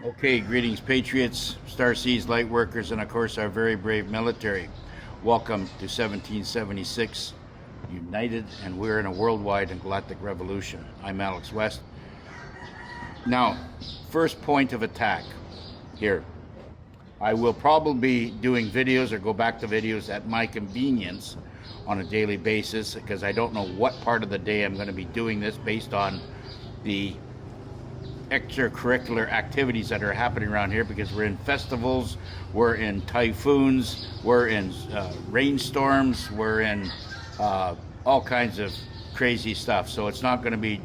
Okay, greetings patriots, Star Seas light workers, and of course our very brave military. Welcome to 1776, united, and we're in a worldwide and galactic revolution. I'm Alex West. Now, first point of attack here. I will probably be doing videos or go back to videos at my convenience on a daily basis because I don't know what part of the day I'm going to be doing this based on the extracurricular activities that are happening around here, because we're in festivals, we're in typhoons, we're in rainstorms, we're in all kinds of crazy stuff. So it's not going to be,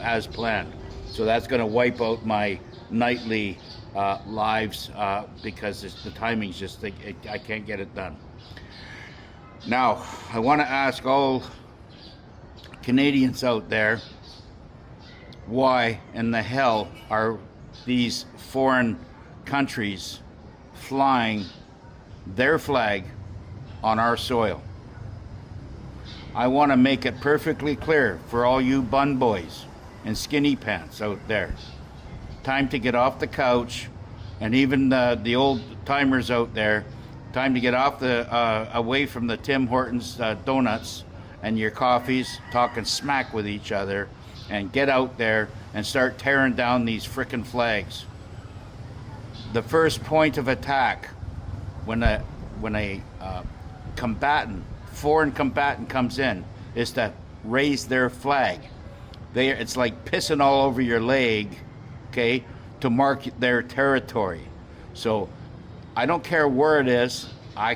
as planned. So that's going to wipe out my nightly lives because the timing's just, I can't get it done. Now, I want to ask all Canadians out there, why in the hell are these foreign countries flying their flag on our soil? I want to make it perfectly clear for all you bun boys and skinny pants out there. Time to get off the couch, and even the old timers out there, time to get off away from the Tim Hortons donuts and your coffees, talking smack with each other, and get out there and start tearing down these frickin' flags. The first point of attack when a foreign combatant comes in is to raise their flag. It's like pissing all over your leg, okay, to mark their territory. So I don't care where it is. I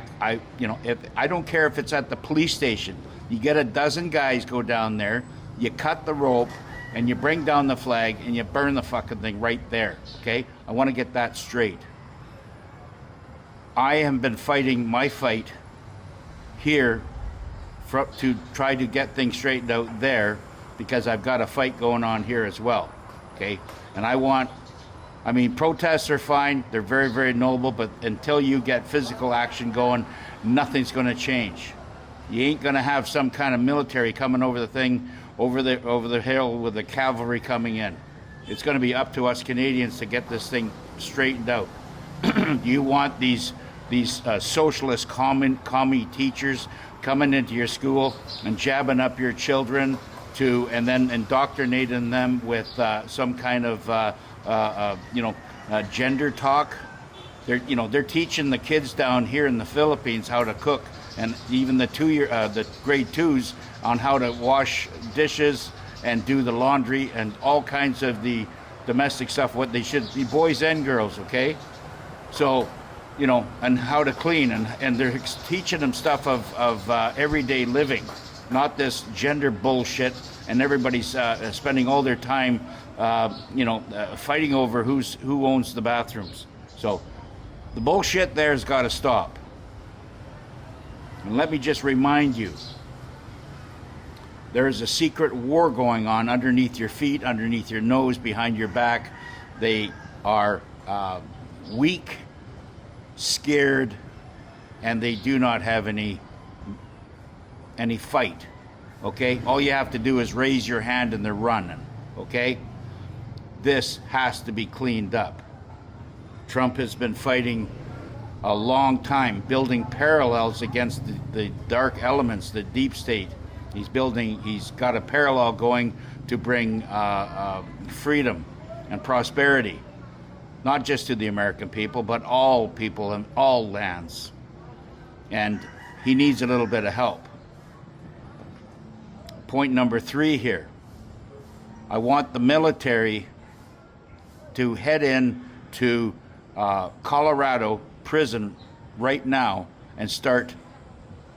don't care if it's at the police station. You get a dozen guys go down there, you cut the rope, and you bring down the flag, and you burn the fucking thing right there, okay? I want to get that straight. I have been fighting my fight here to try to get things straightened out there, because I've got a fight going on here as well, okay? And protests are fine. They're very, very noble, but until you get physical action going, nothing's going to change. You ain't going to have some kind of military coming over the thing, over the hill with the cavalry coming in. It's going to be up to us Canadians to get this thing straightened out. You want these socialist commie teachers coming into your school and jabbing up your children and then indoctrinating them with some kind of gender talk. They're teaching the kids down here in the Philippines how to cook, and even the grade twos on how to wash dishes and do the laundry and all kinds of the domestic stuff, what they should be, boys and girls, okay? So, and how to clean, and they're teaching them stuff of everyday living, not this gender bullshit, and everybody's spending all their time, fighting over who owns the bathrooms. So the bullshit there's got to stop. And let me just remind you, there is a secret war going on underneath your feet, underneath your nose, behind your back. They are weak, scared, and they do not have any fight, okay? All you have to do is raise your hand and they're running, okay? This has to be cleaned up. Trump has been fighting a long time, building parallels against the dark elements, the deep state. He's got a parallel going to bring freedom and prosperity, not just to the American people, but all people in all lands. And he needs a little bit of help. Point number 3 here. I want the military to head in to Colorado prison right now and start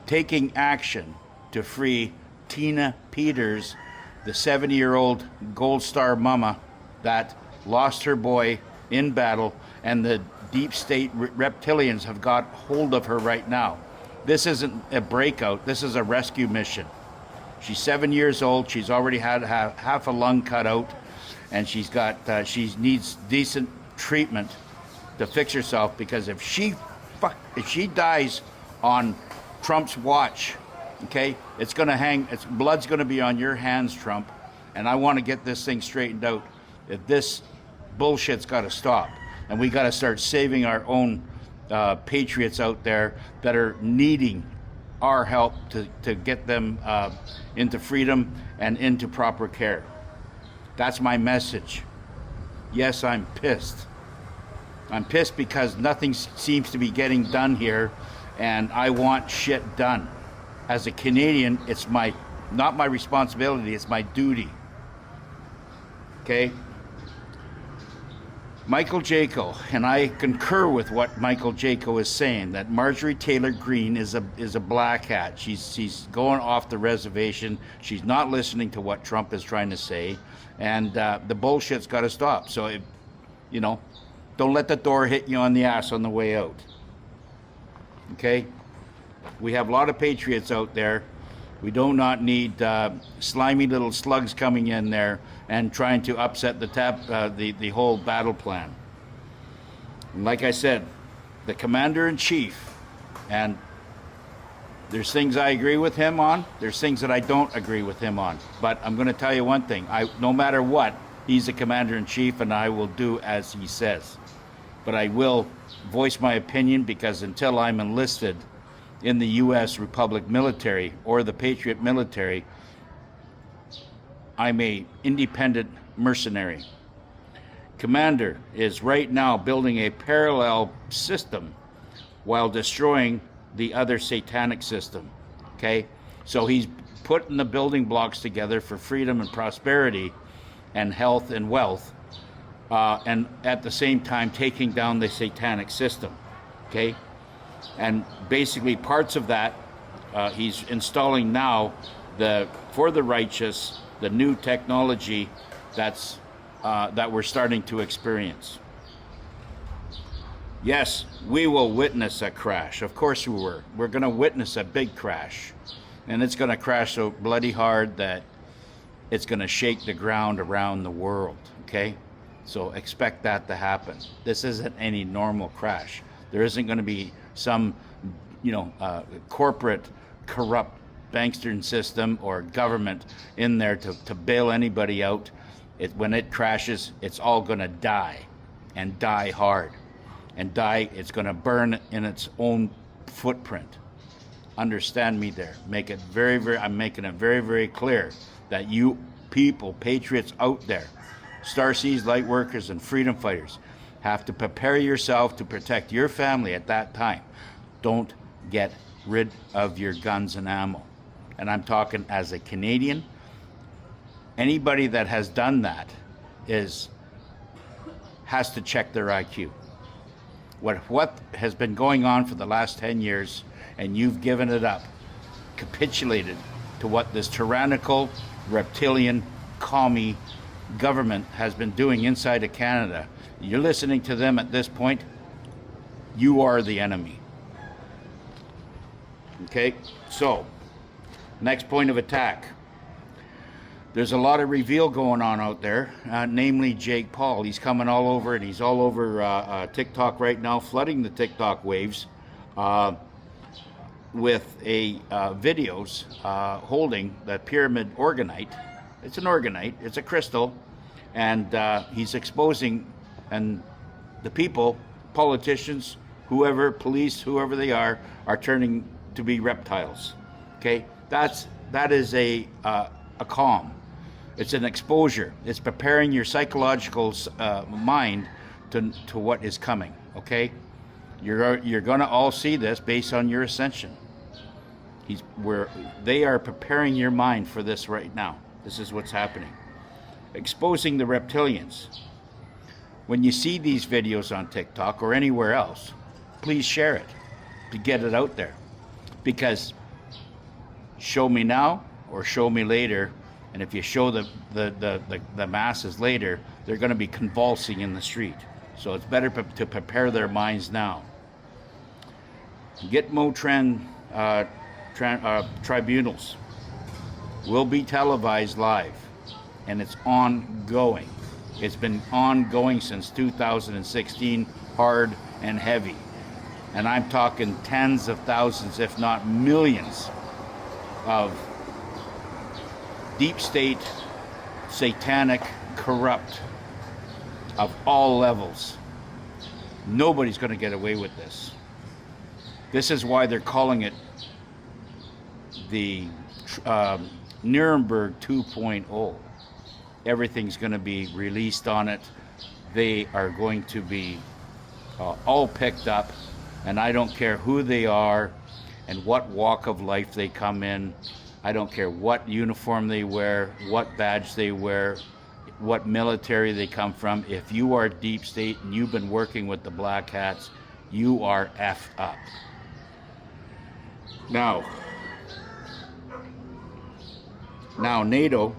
taking action to free Tina Peters, the 70-year-old Gold Star mama that lost her boy in battle, and the deep state reptilians have got hold of her right now. This isn't a breakout, this is a rescue mission. She's 7 years old, she's already had half a lung cut out, and she needs decent treatment to fix herself, because if she dies on Trump's watch, okay, blood's gonna be on your hands, Trump, and I want to get this thing straightened out. This bullshit's got to stop. And we got to start saving our own patriots out there that are needing our help to get them into freedom and into proper care. That's my message. Yes, I'm pissed. I'm pissed because nothing seems to be getting done here, and I want shit done. As a Canadian, it's not my responsibility, it's my duty. Okay? Michael Jaco, and I concur with what Michael Jaco is saying, that Marjorie Taylor Greene is a black hat. She's going off the reservation. She's not listening to what Trump is trying to say, and the bullshit's got to stop. So, don't let the door hit you on the ass on the way out. Okay? We have a lot of patriots out there. We do not need slimy little slugs coming in there and trying to upset the whole battle plan. And like I said, the commander-in-chief, and there's things I agree with him on, there's things that I don't agree with him on. But I'm going to tell you one thing, no matter what, he's the commander-in-chief, and I will do as he says. But I will voice my opinion, because until I'm enlisted in the U.S. Republic military or the Patriot military, I'm a independent mercenary. Commander is right now building a parallel system while destroying the other satanic system. Okay? So he's putting the building blocks together for freedom and prosperity and health and wealth, and at the same time taking down the satanic system. Okay? And basically parts of that, he's installing now for the righteous, the new technology that we're starting to experience. Yes, we will witness a crash. Of course we were. We're going to witness a big crash. And it's going to crash so bloody hard that it's going to shake the ground around the world. Okay? So expect that to happen. This isn't any normal crash. There isn't going to be some, corporate corrupt bankster system or government in there to bail anybody out. When it crashes, it's all going to die, and die hard, and die. It's going to burn in its own footprint. Understand me there. Make it I'm making it very, very clear that you people, patriots out there, Starseeds, light workers, and freedom fighters, have to prepare yourself to protect your family at that time. Don't get rid of your guns and ammo. And I'm talking as a Canadian. Anybody that has done that has to check their IQ. What has been going on for the last 10 years, and you've given it up, capitulated to what this tyrannical, reptilian, commie government has been doing inside of Canada. You're listening to them at this point. You are the enemy. Okay, so next point of attack. There's a lot of reveal going on out there, namely Jake Paul. He's coming all over, and he's all over TikTok right now, flooding the TikTok waves with videos holding the pyramid organite. It's an organite, it's a crystal, and he's exposing, and the people, politicians, whoever, police, whoever they are turning to be reptiles. Okay, that is a calm. It's an exposure. It's preparing your psychological mind to what is coming. Okay, you're gonna all see this based on your ascension. They are preparing your mind for this right now. This is what's happening. Exposing the reptilians. When you see these videos on TikTok or anywhere else, please share it to get it out there. Because show me now or show me later, and if you show the masses later, they're going to be convulsing in the street. So it's better to prepare their minds now. Gitmo Tribunals will be televised live, and it's ongoing. It's been ongoing since 2016, hard and heavy. And I'm talking tens of thousands, if not millions, of deep state, satanic, corrupt, of all levels, Nobody's going to get away with this. This is why they're calling it the Nuremberg 2.0. Everything's going to be released on it. They are going to be all picked up, and I don't care who they are and what walk of life they come in. I don't care what uniform they wear, what badge they wear, what military they come from. If you are deep state and you've been working with the black hats, you are effed up. Now NATO,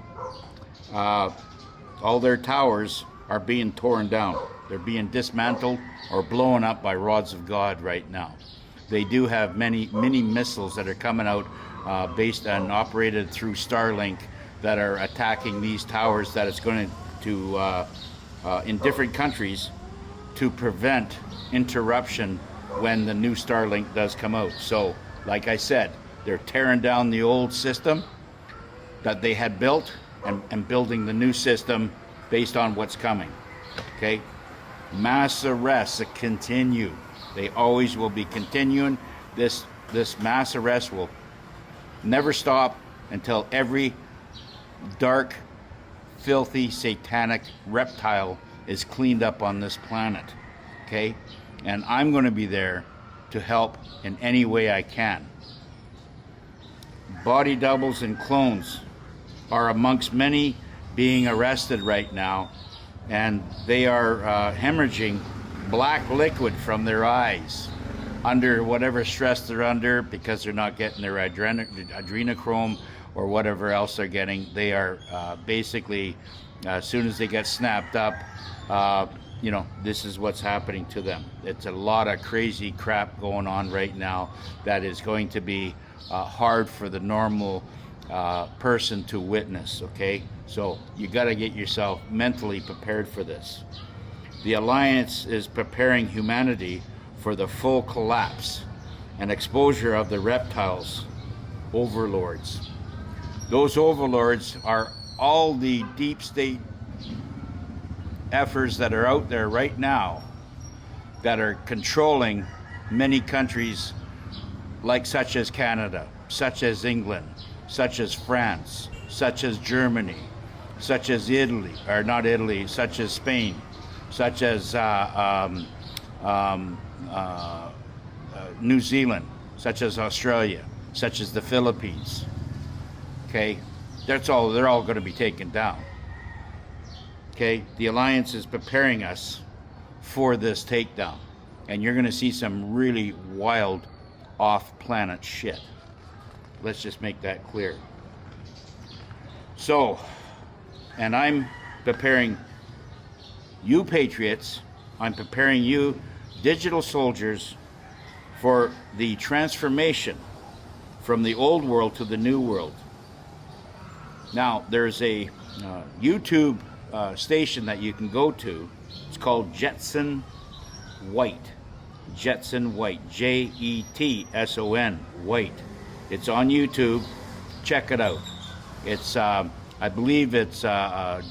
all their towers are being torn down. They're being dismantled or blown up by rods of God right now. They do have many missiles that are coming out based and operated through Starlink that are attacking these towers, that it's going to in different countries to prevent interruption when the new Starlink does come out. So, like I said, they're tearing down the old system that they had built and building the new system based on what's coming. Okay? Mass arrests continue. They always will be continuing. This mass arrest will never stop until every dark, filthy, satanic reptile is cleaned up on this planet. Okay? And I'm going to be there to help in any way I can. Body doubles and clones are amongst many being arrested right now, and they are hemorrhaging black liquid from their eyes under whatever stress they're under, because they're not getting their adrenochrome or whatever else they're getting. They are basically, as soon as they get snapped up, this is what's happening to them. It's a lot of crazy crap going on right now that is going to be hard for the normal person to witness, okay? So you got to get yourself mentally prepared for this. The Alliance is preparing humanity for the full collapse and exposure of the reptiles overlords. Those overlords are all the deep state efforts that are out there right now that are controlling many countries, like such as Canada, such as England, such as France, such as Germany, such as Italy, or not Italy, such as Spain, such as New Zealand, such as Australia, such as the Philippines. Okay, they're all going to be taken down. Okay, the Alliance is preparing us for this takedown, and you're going to see some really wild off-planet shit. Let's just make that clear. So, and I'm preparing you patriots, I'm preparing you digital soldiers for the transformation from the old world to the new world. Now, there's a YouTube station that you can go to. It's called Jetson White. Jetson White. Jetson White. It's on YouTube. Check it out. It's I believe it's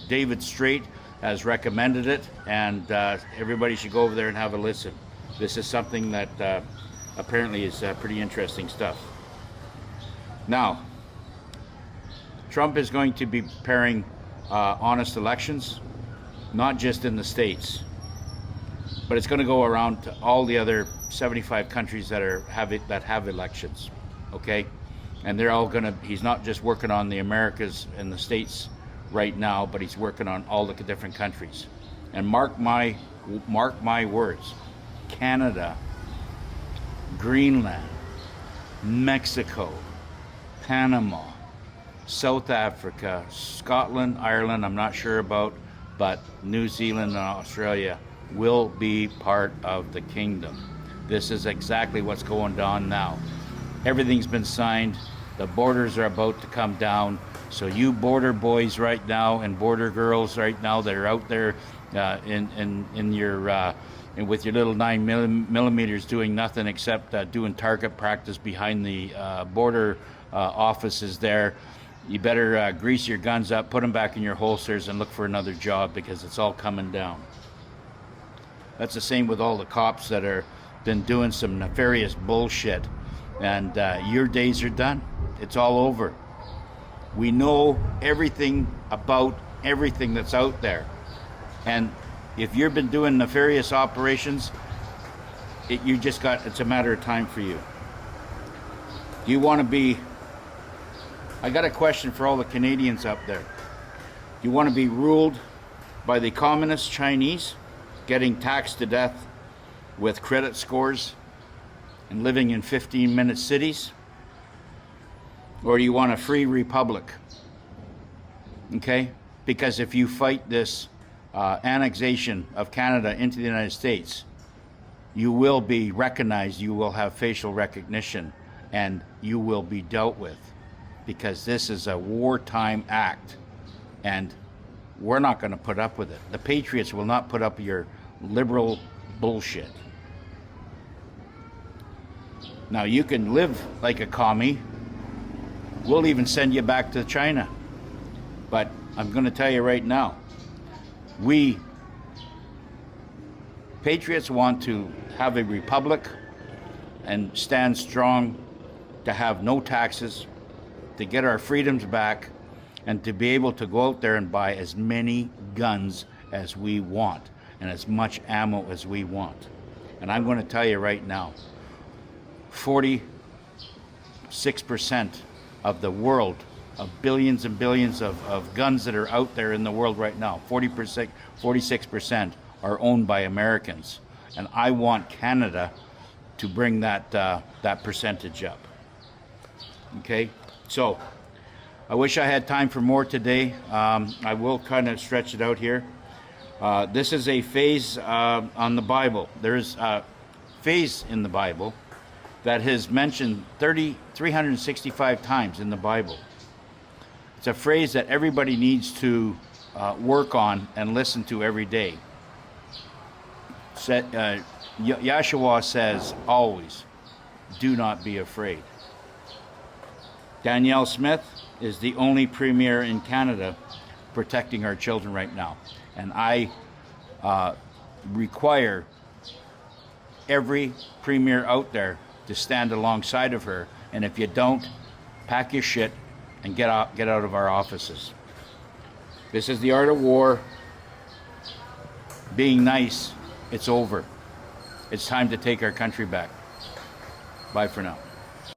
David Strait has recommended it, and everybody should go over there and have a listen. This is something that apparently is pretty interesting stuff. Now, Trump is going to be preparing honest elections, not just in the States, but it's going to go around to all the other 75 countries that have elections. Okay, and they're all going to. He's not just working on the Americas and the States right now, but he's working on all the different countries. And mark my words: Canada, Greenland, Mexico, Panama, South Africa, Scotland, Ireland, I'm not sure about, but New Zealand and Australia will be part of the kingdom. This is exactly what's going on now. Everything's been signed. The borders are about to come down. So you border boys right now and border girls right now that are out there in your with your little 9mm doing nothing except doing target practice behind the border offices there, you better grease your guns up, put them back in your holsters, and look for another job, because it's all coming down. That's the same with all the cops that are been doing some nefarious bullshit. And your days are done. It's all over. We know everything about everything that's out there. And if you've been doing nefarious operations, it's a matter of time for you. Do you want to be, I got a question for all the Canadians up there. Do you want to be ruled by the communist Chinese, getting taxed to death with credit scores and living in 15-minute cities? Or do you want a free republic? Okay? Because if you fight this annexation of Canada into the United States, you will be recognized, you will have facial recognition, and you will be dealt with, because this is a wartime act, and we're not going to put up with it. The Patriots will not put up your liberal bullshit. Now, you can live like a commie. We'll even send you back to China. But I'm going to tell you right now, we Patriots want to have a republic and stand strong, to have no taxes, to get our freedoms back, and to be able to go out there and buy as many guns as we want and as much ammo as we want. And I'm going to tell you right now, 46% of the world, of billions and billions of guns that are out there in the world right now, 46% are owned by Americans. And I want Canada to bring that percentage up. Okay? So, I wish I had time for more today. I will kind of stretch it out here. This is a phase on the Bible. There's a phase in the Bible that is mentioned 365 times in the Bible. It's a phrase that everybody needs to work on and listen to every day. Yahshua says always, do not be afraid. Danielle Smith is the only premier in Canada protecting our children right now. And I require every premier out there to stand alongside of her. And if you don't, pack your shit and get out of our offices. This is the art of war. Being nice, it's over. It's time to take our country back. Bye for now.